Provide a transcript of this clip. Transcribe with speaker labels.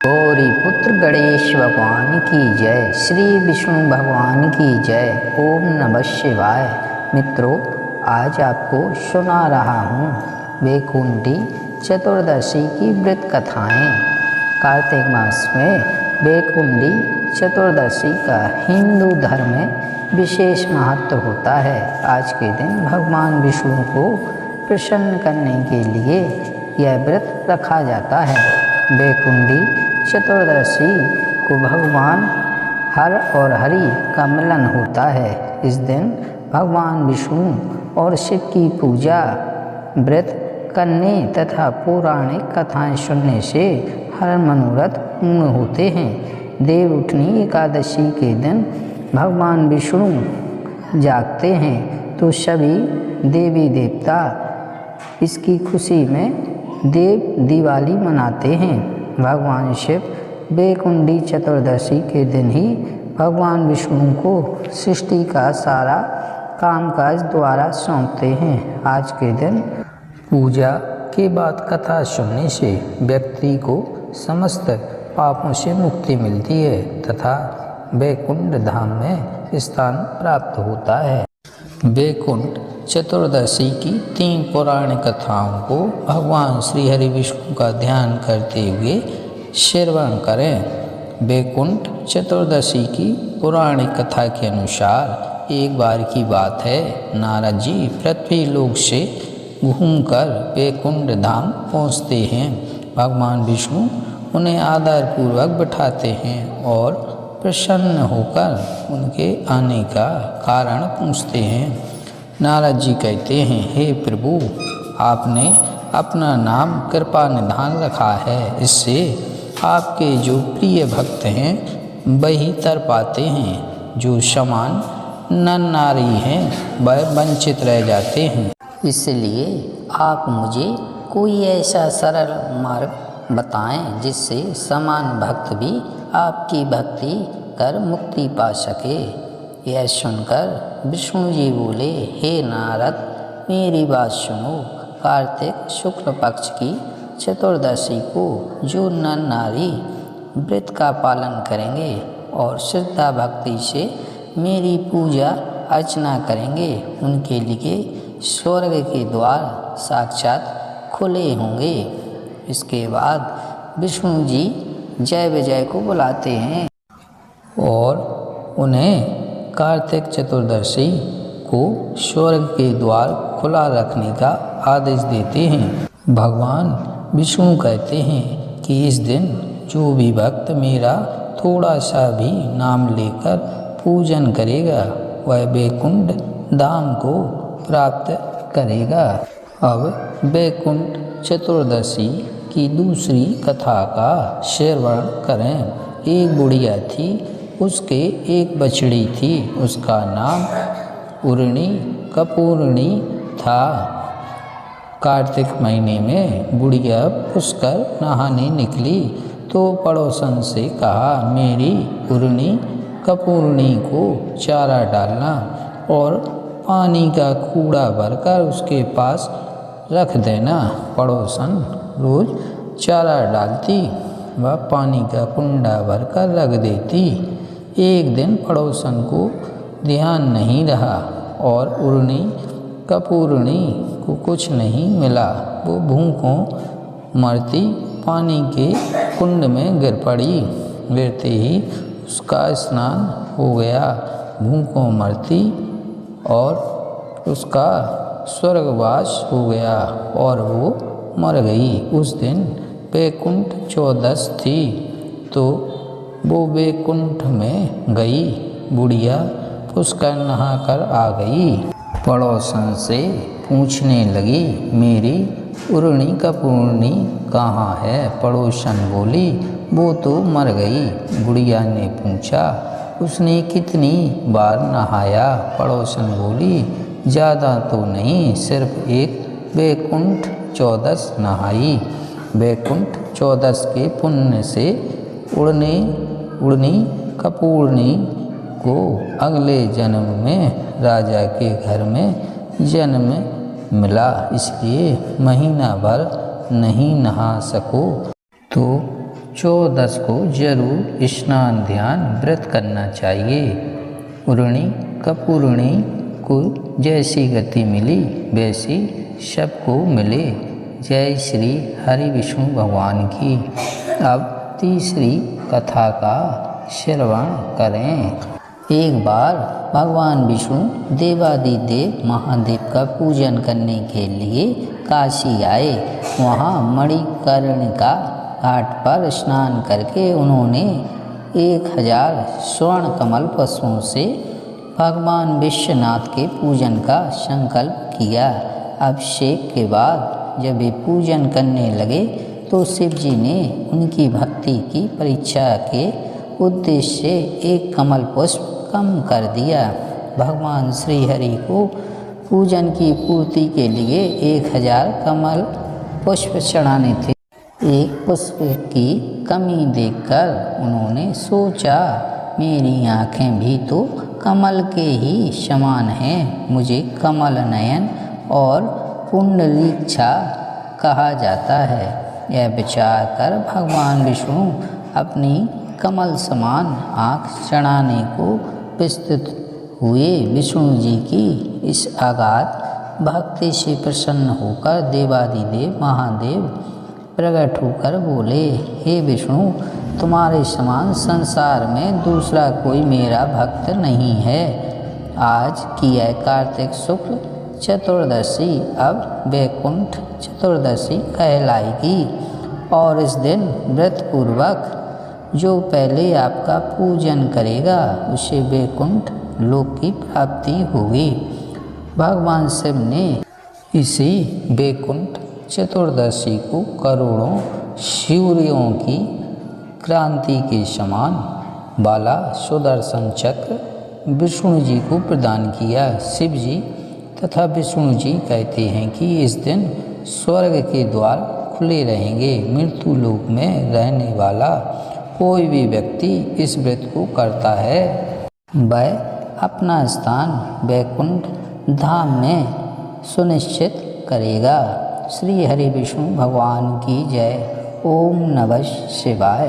Speaker 1: गौरी पुत्र गणेश भगवान की जय। श्री विष्णु भगवान की जय। ओम नमः शिवाय। मित्रों, आज आपको सुना रहा हूँ वैकुंठी चतुर्दशी की व्रत कथाएँ। कार्तिक मास में वैकुंठी चतुर्दशी का हिंदू धर्म में विशेष महत्व होता है। आज के दिन भगवान विष्णु को प्रसन्न करने के लिए यह व्रत रखा जाता है। वैकुंठी चतुर्दशी को भगवान हर और हरि का मिलन होता है। इस दिन भगवान विष्णु और शिव की पूजा व्रत करने तथा पौराणिक कथाएं सुनने से हर मनोरथ पूर्ण होते हैं। देवउठनी एकादशी के दिन भगवान विष्णु जागते हैं तो सभी देवी देवता इसकी खुशी में देव दिवाली मनाते हैं। भगवान शिव वैकुंठी चतुर्दशी के दिन ही भगवान विष्णु को सृष्टि का सारा कामकाज द्वारा सौंपते हैं। आज के दिन पूजा के बाद कथा सुनने से व्यक्ति को समस्त पापों से मुक्ति मिलती है तथा वैकुंठ धाम में स्थान प्राप्त होता है। वैकुंठ चतुर्दशी की 3 पौराणिक कथाओं को भगवान श्री हरि विष्णु का ध्यान करते हुए श्रवण करें। वैकुंठ चतुर्दशी की पौराणिक कथा के अनुसार एक बार की बात है, नारद जी पृथ्वी लोक से घूमकर वैकुंठ धाम पहुँचते हैं। भगवान विष्णु उन्हें आदरपूर्वक बिठाते हैं और प्रसन्न होकर उनके आने का कारण पूछते हैं। नारद जी कहते हैं, हे प्रभु, आपने अपना नाम कृपा निधान रखा है, इससे आपके जो प्रिय भक्त हैं वही तर पाते हैं। जो समान नर नारी हैं वह वंचित रह जाते हैं। इसलिए आप मुझे कोई ऐसा सरल मार्ग बताएं जिससे समान भक्त भी आपकी भक्ति कर मुक्ति पा सके। यह सुनकर विष्णु जी बोले, हे नारद, मेरी बात सुनो। कार्तिक शुक्ल पक्ष की चतुर्दशी को जो नर नारी व्रत का पालन करेंगे और श्रद्धा भक्ति से मेरी पूजा अर्चना करेंगे, उनके लिए स्वर्ग के द्वार साक्षात खुले होंगे। इसके बाद विष्णु जी जय विजय को बुलाते हैं और उन्हें कार्तिक चतुर्दशी को स्वर्ग के द्वार खुला रखने का आदेश देते हैं। भगवान विष्णु कहते हैं कि इस दिन जो भी भक्त मेरा थोड़ा सा भी नाम लेकर पूजन करेगा वह वैकुंठ धाम को प्राप्त करेगा। अब वैकुंठ चतुर्दशी की दूसरी कथा का श्रवण करें। एक बुढ़िया थी, उसके एक बछड़ी थी, उसका नाम उर्णी कपूर्णी था। कार्तिक महीने में बुढ़िया पुष्कर नहाने निकली तो पड़ोसन से कहा, मेरी उर्णी कपूर्णी को चारा डालना और पानी का कूड़ा भरकर उसके पास रख देना। पड़ोसन रोज चारा डालती व पानी का कुंडा भरकर रख देती। एक दिन पड़ोसन को ध्यान नहीं रहा और उर्णी कपूर्णी को कुछ नहीं मिला। वो भूखों मरती पानी के कुंड में गिर पड़ी। गिरते ही उसका स्नान हो गया। भूखों मरती और उसका स्वर्गवास हो गया और वो मर गई। उस दिन वैकुंठ चौदस थी तो वो वैकुंठ में गई। बुढ़िया पुष्कर नहाकर आ गई। पड़ोसन से पूछने लगी, मेरी उर्णी कपूर्णी कहाँ है? पड़ोसन बोली, वो तो मर गई। बुढ़िया ने पूछा, उसने कितनी बार नहाया? पड़ोसन बोली, ज़्यादा तो नहीं, सिर्फ एक वैकुंठ चौदस नहाई। वैकुंठ चौदस के पुण्य से उर्णी कपूर्णी को अगले जन्म में राजा के घर में जन्म मिला, इसलिए महीना भर नहीं नहा सको तो 14 को जरूर स्नान ध्यान व्रत करना चाहिए। उर्णी कपूर्णी को जैसी गति मिली वैसी सबको मिले। जय श्री हरि विष्णु भगवान की। अब तीसरी कथा का श्रवण करें। एक बार भगवान विष्णु देवादिदेव महादेव का पूजन करने के लिए काशी आए। वहाँ मणिकर्णिका घाट पर स्नान करके उन्होंने 1000 स्वर्ण कमल पुष्पों से भगवान विश्वनाथ के पूजन का संकल्प किया। अभिषेक के बाद जब वे पूजन करने लगे तो शिव जी ने उनकी भक्ति की परीक्षा के उद्देश्य से एक कमल पुष्प कम कर दिया। भगवान श्री हरि को पूजन की पूर्ति के लिए 1000 कमल पुष्प चढ़ाने थे। एक पुष्प की कमी देखकर उन्होंने सोचा, मेरी आँखें भी तो कमल के ही समान हैं, मुझे कमल नयन और पुंडलीक्षा कहा जाता है। यह विचार कर भगवान विष्णु अपनी कमल समान आँख चढ़ाने को प्रस्तुत हुए। विष्णु जी की इस अगाध भक्ति से प्रसन्न होकर देवादिदेव महादेव प्रकट होकर बोले, हे विष्णु, तुम्हारे समान संसार में दूसरा कोई मेरा भक्त नहीं है। आज की यह कार्तिक शुक्ल चतुर्दशी अब वैकुंठ चतुर्दशी कहलाएगी और इस दिन व्रत पूर्वक जो पहले आपका पूजन करेगा उसे वैकुंठ लोक की प्राप्ति होगी। भगवान शिव ने इसी वैकुंठ चतुर्दशी को करोड़ों सूर्यों की क्रांति के समान बाला सुदर्शन चक्र विष्णु जी को प्रदान किया। शिव जी तथा विष्णु जी कहते हैं कि इस दिन स्वर्ग के द्वार खुले रहेंगे। मृत्यु लोक में रहने वाला कोई भी व्यक्ति इस व्रत को करता है वह अपना स्थान वैकुंठ धाम में सुनिश्चित करेगा। श्री हरि विष्णु भगवान की जय। ओम नमः शिवाय।